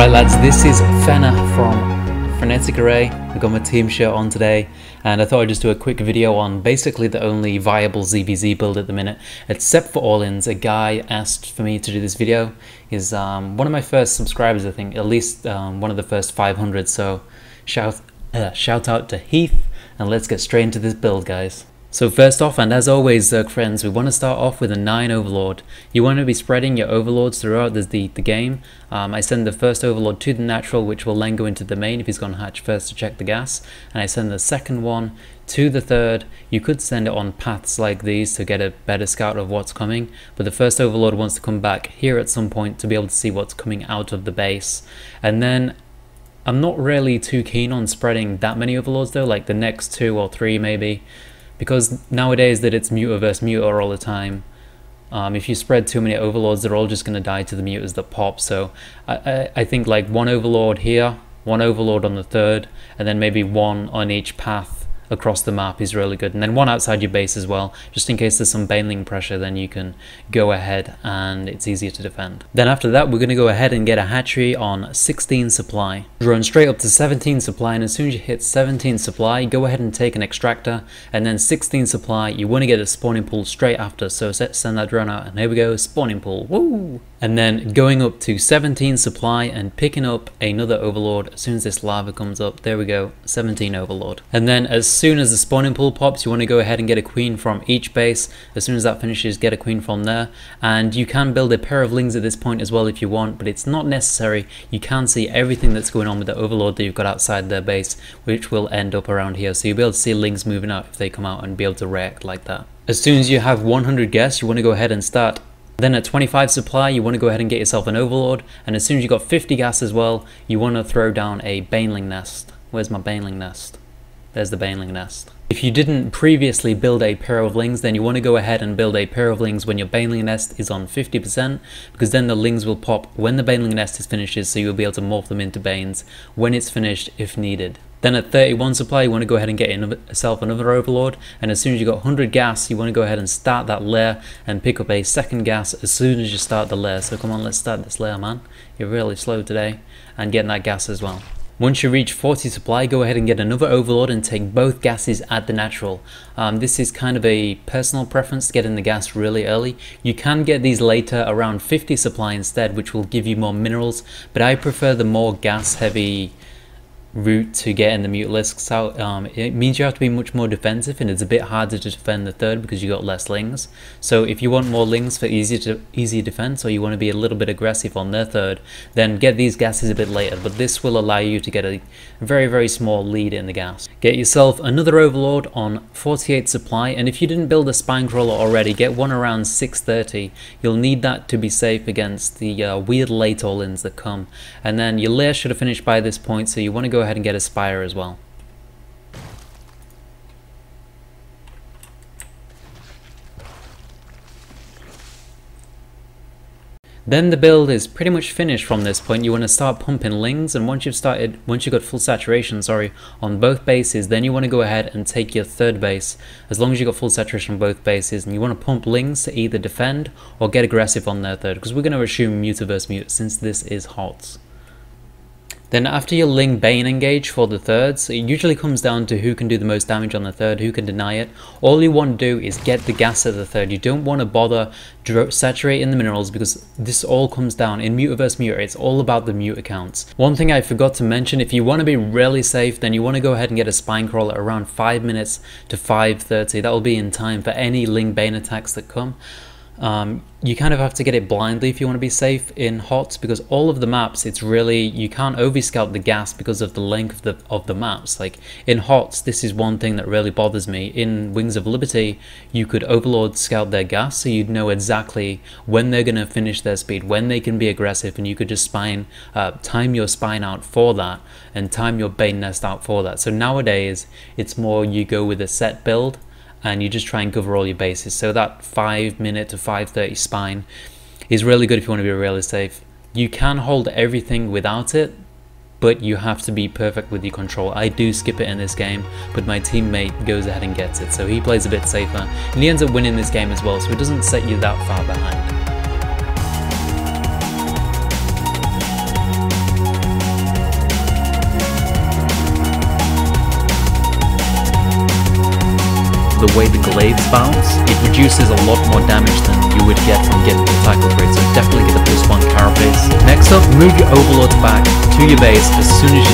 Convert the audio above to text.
Alright lads, this is Fenner from Frenetic Array. I got my team shirt on today and I thought I'd just do a quick video on basically the only viable ZvZ build at the minute, except for all-ins. A guy asked for me to do this video. He's one of my first subscribers, I think, at least one of the first 500, so shout out to Heath, and let's get straight into this build, guys. So first off, and as always Zerg friends, we want to start off with a 9 Overlord. You want to be spreading your Overlords throughout the game. I send the first Overlord to the natural, which will then go into the main if he's gone hatch first to check the gas. And I send the second one to the third. You could send it on paths like these to get a better scout of what's coming. But the first Overlord wants to come back here at some point to be able to see what's coming out of the base. And then I'm not really too keen on spreading that many Overlords though, like the next 2 or 3 maybe. Because nowadays that it's Muta versus Muta all the time, if you spread too many Overlords, they're all just going to die to the Mutas that pop. So I think like 1 Overlord here, 1 Overlord on the third, and then maybe 1 on each path across the map is really good. And then 1 outside your base as well, just in case there's some baneling pressure, then you can go ahead and it's easier to defend. Then after that, we're going to go ahead and get a hatchery on 16 supply. Run straight up to 17 supply, and as soon as you hit 17 supply, go ahead and take an extractor, and then 16 supply, you want to get a spawning pool straight after, so send that drone out, and here we go, spawning pool, woo! And then going up to 17 supply and picking up another Overlord as soon as this lava comes up. There we go, 17 Overlord. And then as soon as the spawning pool pops, you want to go ahead and get a queen from each base. As soon as that finishes, get a queen from there. And you can build a pair of lings at this point as well if you want, but it's not necessary. You can see everything that's going on with the Overlord that you've got outside their base, which will end up around here. So you'll be able to see lings moving out if they come out and be able to react like that. As soon as you have 100 guests, you want to go ahead and start. Then at 25 supply, you want to go ahead and get yourself an Overlord, and as soon as you've got 50 gas as well, you want to throw down a baneling nest. Where's my baneling nest? There's the baneling nest. If you didn't previously build a pair of lings, then you want to go ahead and build a pair of lings when your baneling nest is on 50%, because then the lings will pop when the baneling nest is finished, so you'll be able to morph them into banes when it's finished if needed. Then at 31 supply, you want to go ahead and get yourself another Overlord, and as soon as you got 100 gas, you want to go ahead and start that lair and pick up a second gas as soon as you start the lair. So come on, let's start this lair, man. You're really slow today, and getting that gas as well. Once you reach 40 supply, go ahead and get another Overlord and take both gases at the natural. This is kind of a personal preference to get in the gas really early. You can get these later around 50 supply instead, which will give you more minerals, but I prefer the more gas heavy route to get in the Mutalisks out. It means you have to be much more defensive, and it's a bit harder to defend the third because you got less lings. So if you want more lings for easier defense, or you want to be a little bit aggressive on their third, then get these gases a bit later, but this will allow you to get a very small lead in the gas. Get yourself another Overlord on 48 supply, and if you didn't build a spine crawler already, get one around 630. You'll need that to be safe against the weird late all-ins that come. And then your lair should have finished by this point, so you want to go ahead and get a spire as well. Then the build is pretty much finished from this point. You want to start pumping lings, and once you've got full saturation, on both bases, then you want to go ahead and take your third base, as long as you've got full saturation on both bases, and you want to pump lings to either defend or get aggressive on their third, because we're going to assume Muta versus Muta since this is HotS. Then after your ling bane engage for the thirds, it usually comes down to who can do the most damage on the third, who can deny it. All you want to do is get the gas at the third. You don't want to bother saturating the minerals, because this all comes down in Muta versus Muta. It's all about the Muta counts. One thing I forgot to mention, if you want to be really safe, then you want to go ahead and get a spine crawler around 5 minutes to 5:30. That will be in time for any ling bane attacks that come. You kind of have to get it blindly if you want to be safe in HotS, because all of the maps, it's really, you can't overscout the gas because of the length of the maps. Like in HotS, this is one thing that really bothers me. In Wings of Liberty, you could Overlord scout their gas, so you'd know exactly when they're going to finish their speed, when they can be aggressive, and you could just time your spine out for that, and time your bane nest out for that. So nowadays, it's more you go with a set build, and you just try and cover all your bases. So that 5 minute to 5:30 spine is really good if you want to be really safe. You can hold everything without it, but you have to be perfect with your control. I do skip it in this game, but my teammate goes ahead and gets it, so he plays a bit safer, and he ends up winning this game as well, so it doesn't set you that far behind. the way the glaives bounce, it reduces a lot more damage than you would get from getting the tackle crate, so definitely get the +1 carapace. Next up, move your overlords back to your base as soon as you